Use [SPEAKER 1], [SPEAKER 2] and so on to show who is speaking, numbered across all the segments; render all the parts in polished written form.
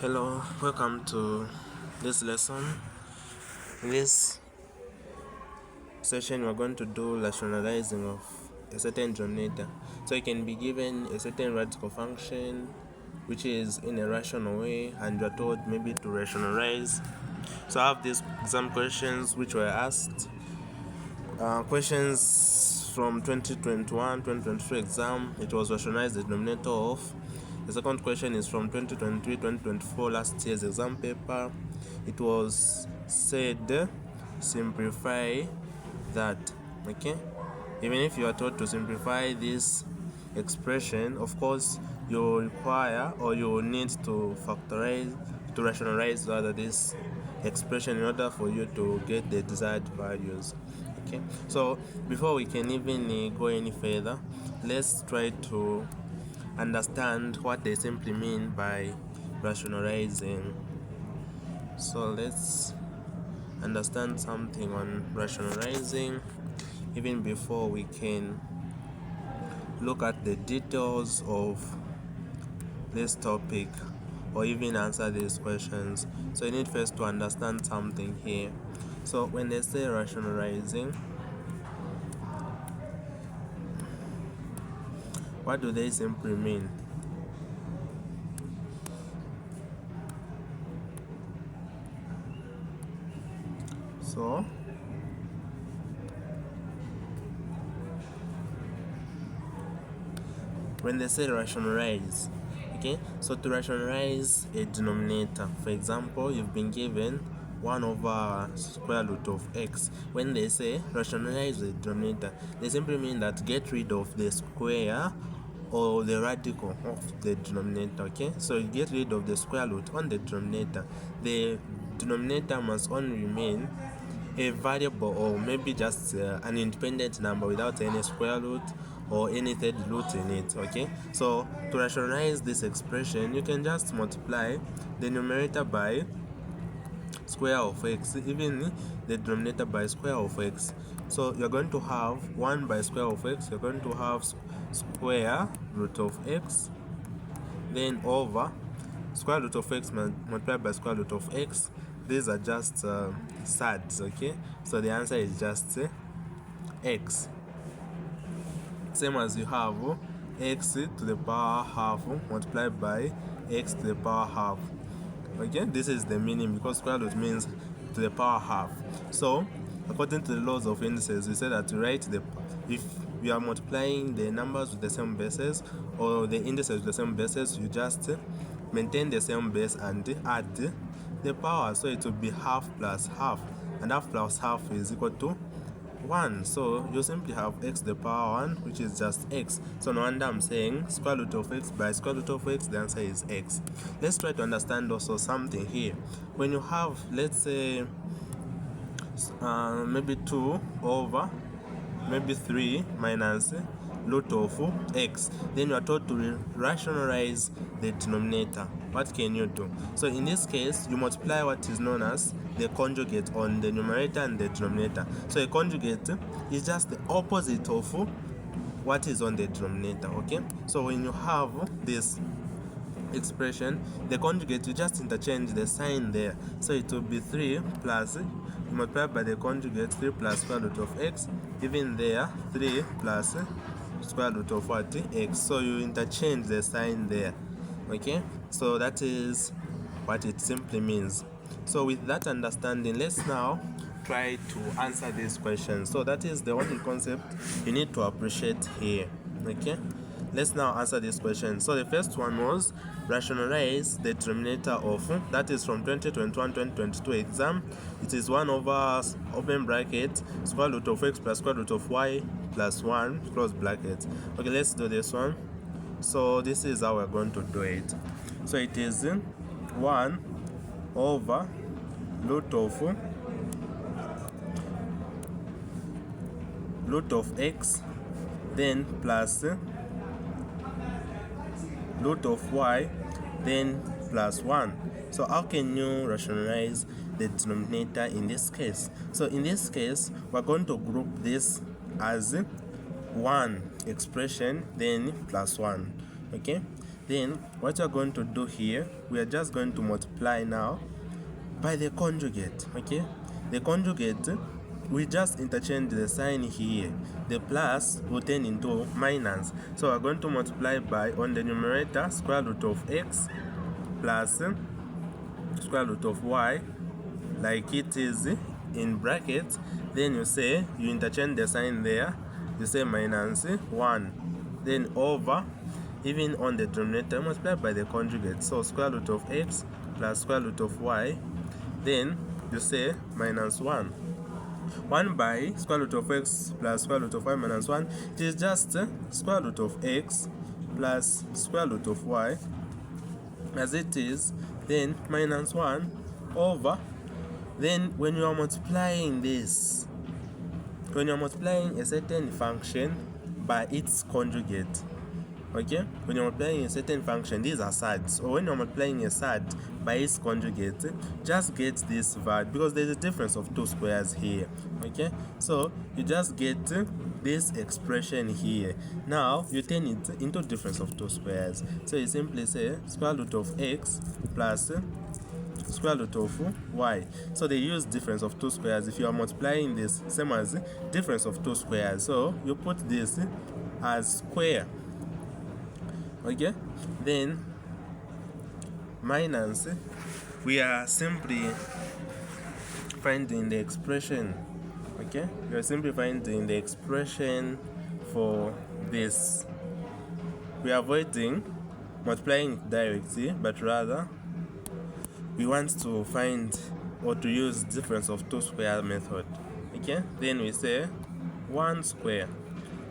[SPEAKER 1] Hello, welcome to this lesson. In this session, we're going to do rationalizing of a certain denominator. So you can be given a certain radical function which is in a rational way, and you're told maybe to rationalize. So I have these exam questions which were asked. Questions from 2021-2022 exam. It was rationalize the denominator of. The second question is from 2023-2024 last year's exam paper. It was said simplify that. Okay, even if you are taught to simplify this expression, of course you will require or you will need to rationalize rather this expression in order for you to get the desired values. Okay, so before we can even go any further, let's try to understand what they simply mean by rationalizing. So let's understand something on rationalizing even before we can look at the details of this topic or even answer these questions. So you need first to understand something here. So when they say rationalizing, what do they simply mean? So when they say rationalize, okay, so to rationalize a denominator, for example, you've been given 1 over square root of x. When they say rationalize the denominator, they simply mean that get rid of the square or the radical of the denominator. Okay, so you get rid of the square root on the denominator. The denominator must only remain a variable, or maybe just an independent number without any square root or any third root in it. Okay, so to rationalize this expression, you can just multiply the numerator by square of x, even the denominator by square of x. So you're going to have 1 by square of x, you're going to have square root of x, then over square root of x multiplied by square root of x. These are just surds. Okay, so the answer is just x. Same as you have x to the power half multiplied by x to the power half. Okay, this is the meaning because square root means to the power half. So according to the laws of indices, we say that to write if we are multiplying the numbers with the same bases or the indices with the same bases, you just maintain the same base and add the power. So it will be half plus half, and half plus half is equal to 1. So you simply have x to the power 1, which is just x. So no wonder I'm saying square root of x by square root of x, the answer is x. Let's try to understand also something here. When you have, let's say, maybe 2 over maybe 3 minus root of x, then you are told to rationalize the denominator. What can you do? So in this case, you multiply what is known as the conjugate on the numerator and the denominator. So a conjugate is just the opposite of what is on the denominator. Okay, so when you have this expression, the conjugate, you just interchange the sign there. So it will be 3 plus, multiplied by the conjugate, 3 plus square root of x, even there 3 plus square root of what? X. So you interchange the sign there. Okay, so that is what it simply means. So with that understanding, let's now try to answer these questions. So that is the only concept you need to appreciate here. Okay, let's now answer this question. So the first one was rationalize the denominator of, that is from 2021-2022 exam. It is 1 over open bracket square root of x plus square root of y plus 1 close bracket. Okay, let's do this one. So this is how we're going to do it. So it is 1 over root of x, then plus root of y, then plus 1. So how can you rationalize the denominator in this case? So in this case, we're going to group this as one expression, then plus 1. Okay, Then what you're going to do here, we are just going to multiply now by the conjugate. Okay, the conjugate, we just interchange the sign here. The plus will turn into minus, so we're going to multiply by, on the numerator, square root of x plus square root of y, like it is in brackets. Then you say, you interchange the sign there, you say minus 1, then over, even on the denominator, multiply by the conjugate, so square root of x plus square root of y, then you say minus 1 by square root of x plus square root of y minus 1. It is just square root of x plus square root of y as it is, then minus 1 over, then when you are multiplying this, when you're multiplying a certain function by its conjugate, okay, when you're multiplying a certain function, these are surds, or when you're multiplying a surd by its conjugate, just get this value, because there's a difference of two squares here. Okay, so you just get this expression here. Now you turn it into difference of two squares, so you simply say square root of x plus square root of y. So they use difference of two squares. If you are multiplying this, same as difference of two squares, so you put this as square. Okay, then minus, we are simply finding the expression. Okay, we are simply finding the expression for this. We are avoiding multiplying directly, but rather we want to find or to use difference of two square method. Okay, then we say 1 square.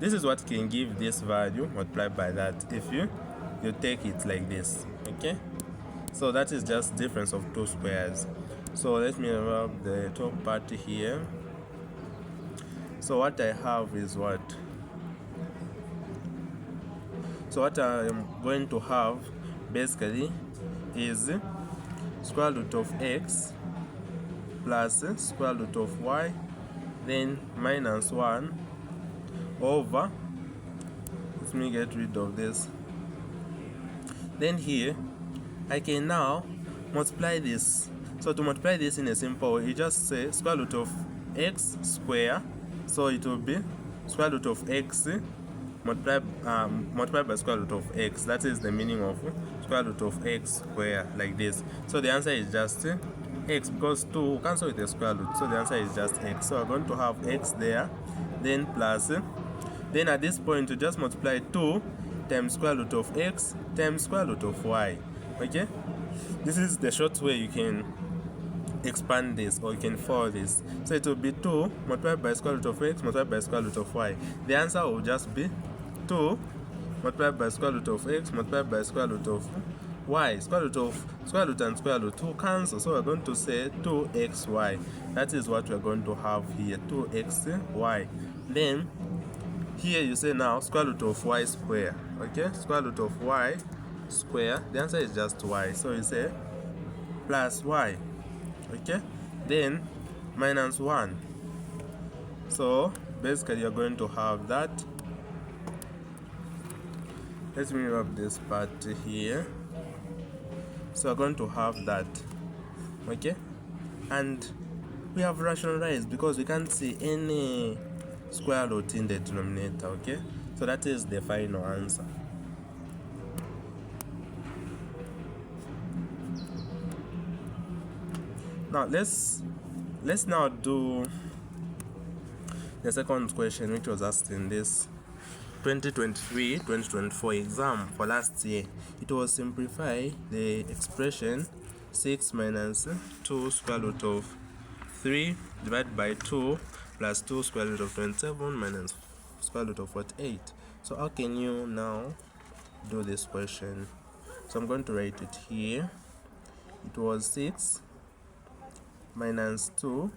[SPEAKER 1] This is what can give this value multiplied by that if you take it like this. Okay, so that is just difference of two squares. So let me rub the top part here. So what I have is what? So what I am going to have basically is square root of x plus square root of y, then minus 1 over, let me get rid of this. Then here I can now multiply this. So to multiply this in a simple way, you just say square root of x square, so it will be square root of x multiplied by square root of x. That is the meaning of square root of x square, like this. So the answer is just x, because 2 cancel with the square root, so the answer is just x. So we're going to have x there, then plus, then at this point you just multiply 2 times square root of x times square root of y. Okay, this is the short way you can expand this, or you can follow this. So it will be 2 multiplied by square root of x multiplied by square root of y. The answer will just be 2 multiplied by square root of x multiplied by square root of y. Square root and square root 2 cancel, so we're going to say 2xy. That is what we're going to have here, 2xy. Then here you say now square root of y square. Okay, square root of y square, the answer is just y, so you say plus y. Okay, then minus 1. So basically you're going to have that. Let me rub this part here. So we're going to have that. Okay, and we have rationalized because we can't see any square root in the denominator. Okay, so that is the final answer. Now let's now do the second question, which was asked in this 2023-2024 exam for last year. It was simplify the expression 6 minus 2 square root of 3 divided by 2 plus 2 square root of 27 minus square root of 48. So how can you now do this question? So I'm going to write it here. It was 6 minus 2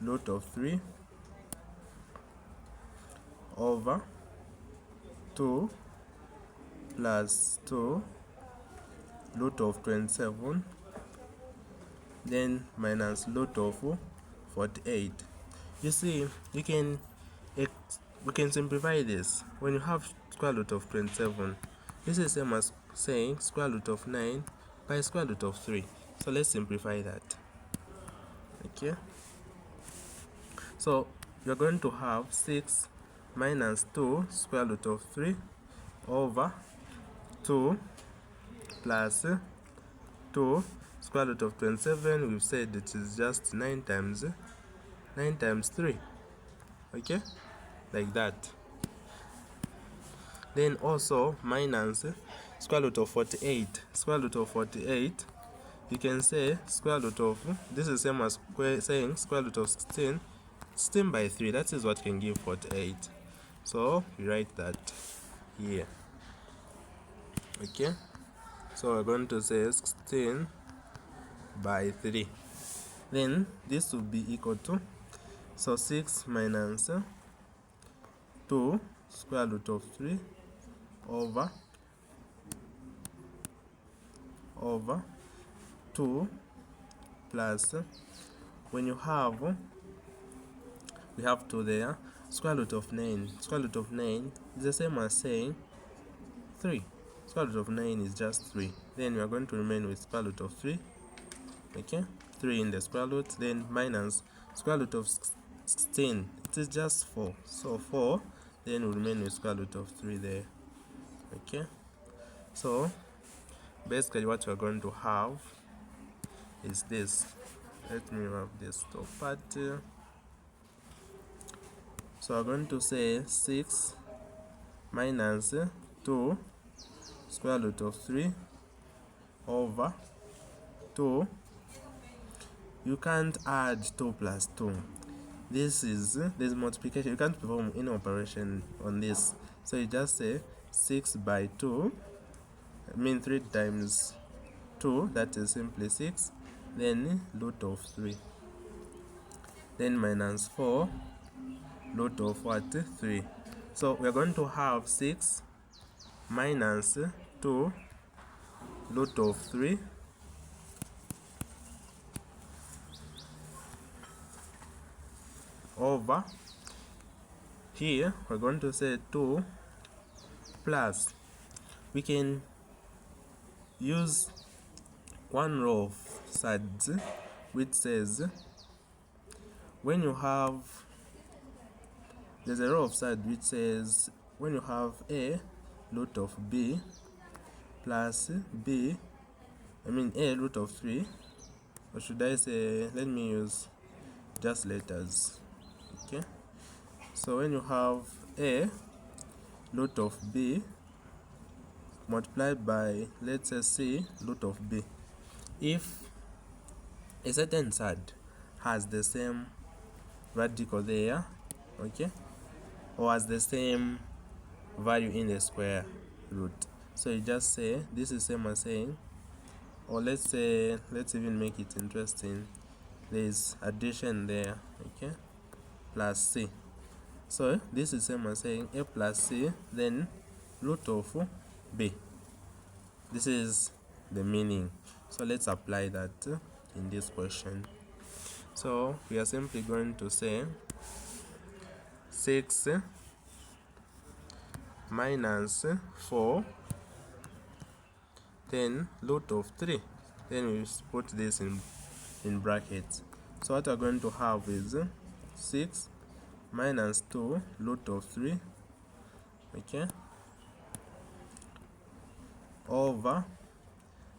[SPEAKER 1] root of 3 over 2 plus 2 root of 27, then minus root of 48. You see, we can simplify this. When you have square root of 27, this is same as saying square root of 9 by square root of 3. So let's simplify that. Okay, so you're going to have 6 minus 2 square root of 3 over 2 plus 2 square root of 27. We've said it is just 9 times 3. Okay, like that. Then also minus square root of 48. Square root of 48, you can say square root of, this is the same as saying square root of 16. 16 by 3, that is what can give 48. So we write that here. Okay, so we're going to say 16 by 3. Then this will be equal to, so 6 minus 2 square root of 3 over 2 plus, when you have, we have 2 there, square root of 9. Square root of 9 is the same as saying 3. Square root of 9 is just 3. Then we are going to remain with square root of 3. Okay, 3 in the square root, then minus square root of 16, it is just 4. So 4, then we remain with square root of 3 there. Okay, so basically what we're going to have is this. Let me have this top part. So we're going to say 6 minus 2 square root of 3 over 2. You can't add 2 plus 2. This multiplication. You can't perform any operation on this. So you just say 6 by 2. I mean 3 times 2, that is simply 6. Then root of 3. Then minus 4 root of what? 3. So we're going to have 6 minus 2 root of 3 over, here we're going to say 2 plus, we can use one row of sides which says, when you have, there's a row of side which says, when you have a root of b plus b, I mean a root of 3, or should I say, let me use just letters. Okay, so when you have a root of b multiplied by, let's say, c root of b, if a certain side has the same radical there, okay, or has the same value in the square root, so you just say, this is same as saying, or let's say, let's even make it interesting, there is addition there, okay, plus c. So this is same as saying a plus c, then root of b. This is the meaning. So let's apply that in this question. So we are simply going to say 6 minus 4, then root of 3. Then we put this in brackets. So what we're going to have is 6 minus 2 root of 3, okay, over,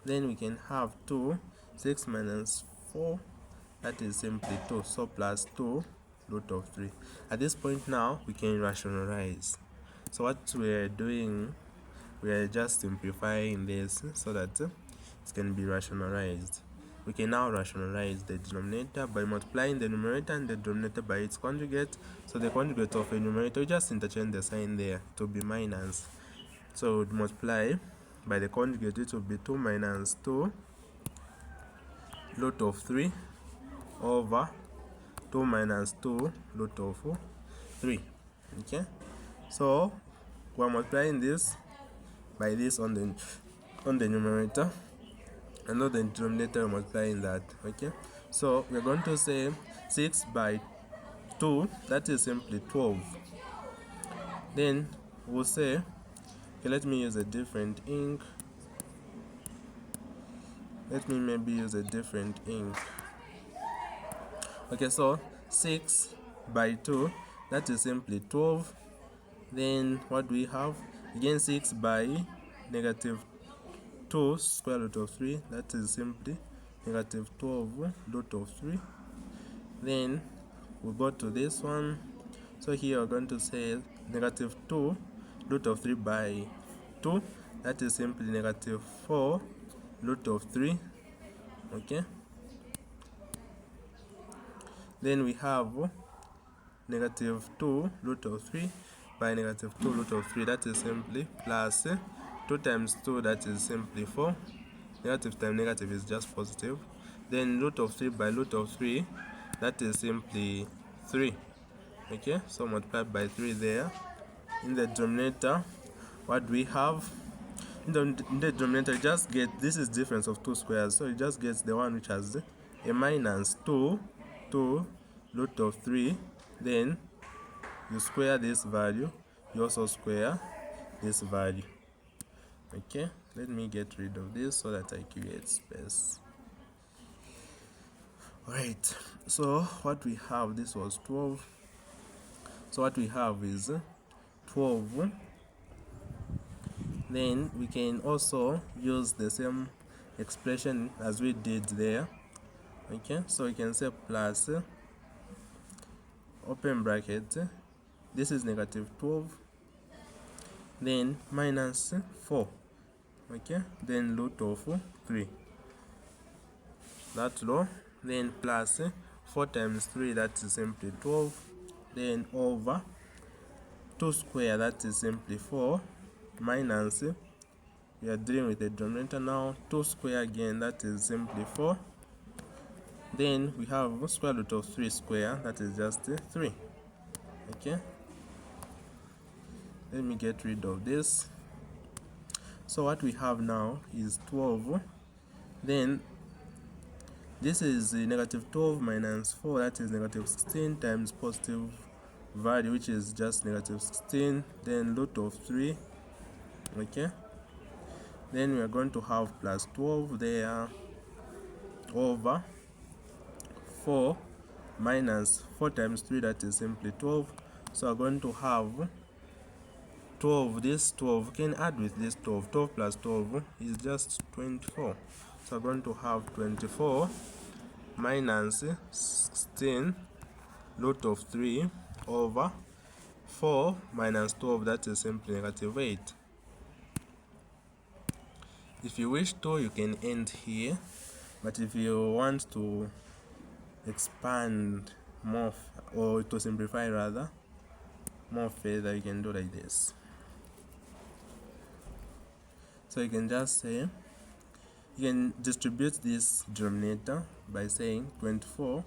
[SPEAKER 1] then we can have 2, 6 minus 4, that is simply 2, so plus 2 root of 3. At this point now we can rationalize. So what we are doing, we are just simplifying this so that it can be rationalized. We can now rationalize the denominator by multiplying the numerator and the denominator by its conjugate. So the conjugate of a numerator, just interchange the sign there to be minus. So we multiply by the conjugate, it will be 2 minus 2 root of 3 over 2 minus 2 root of 3. Okay, so we're multiplying this by this on the numerator, and on the denominator multiplying that. Okay, so we're going to say 6 by 2, that is simply 12. Then we'll say, okay, let me use a different ink. Let me maybe use a different ink. Okay, so 6 by 2, that is simply 12. Then what do we have? Again, 6 by negative 2 square root of 3, that is simply negative 12 root of 3. Then we go to this one. So here we're going to say negative 2 root of 3 by 2, that is simply negative 4 root of 3. Okay, then we have negative 2 root of 3 by negative 2 root of 3, that is simply plus 2 times 2, that is simply 4. Negative times negative is just positive. Then root of 3 by root of 3, that is simply 3. Okay, so multiplied by 3 there. In the denominator, what do we have? In the denominator, you just get, this is difference of two squares, so you just get the one which has a minus 2 root of 3. Then you square this value, you also square this value. Okay, let me get rid of this so that I create space. Alright, so what we have, this was 12. So what we have is 12. Then we can also use the same expression as we did there. Okay, so we can say plus open bracket, this is negative 12, then minus 4. Okay, then root of 3, that low, then plus 4 times 3, that is simply 12, then over 2 square, that is simply 4, minus, we are dealing with the denominator now, 2 square again, that is simply 4. Then we have square root of 3 square, that is just 3. Okay, let me get rid of this. So what we have now is 12. Then this is negative 12 minus 4, that is negative 16 times positive value, which is just negative 16, then root of 3. Okay, then we are going to have plus 12 there, over 4 minus 4 times 3, that is simply 12. So we're going to have 12, this 12 can add with this 12, 12 plus 12 is just 24. So we're going to have 24 minus 16 root of 3 over 4 minus 12, that is simply negative 8. If you wish to, you can end here, but if you want to expand more, or to simplify rather, more further, you can do like this. So you can just say, you can distribute this denominator by saying 24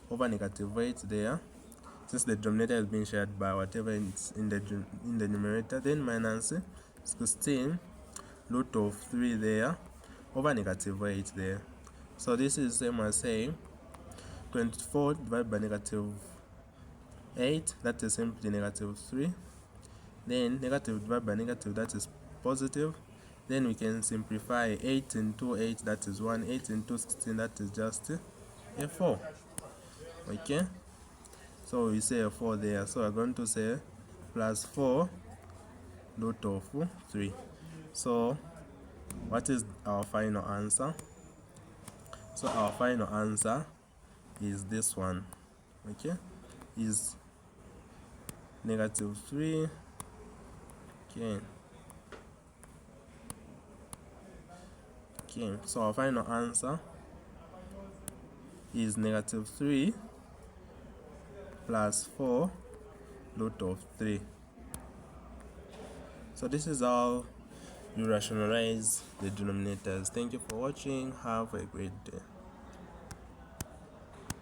[SPEAKER 1] over negative 8 there, since the denominator has been shared by whatever is in the numerator, then minus 16 root of 3 there over negative 8 there. So this is the same as saying 24 divided by negative 8, that is simply negative 3. Then negative divided by negative, that is positive. Then we can simplify 8 into 8, that is 1. 8 into 16, that is just a 4. Okay, so we say a 4 there. So we're going to say plus 4 root of 3. So what is our final answer? So our final answer is this one. Okay, is negative 3. Okay, so our final answer is negative 3 plus 4 root of 3. So this is how you rationalize the denominators. Thank you for watching. Have a great day.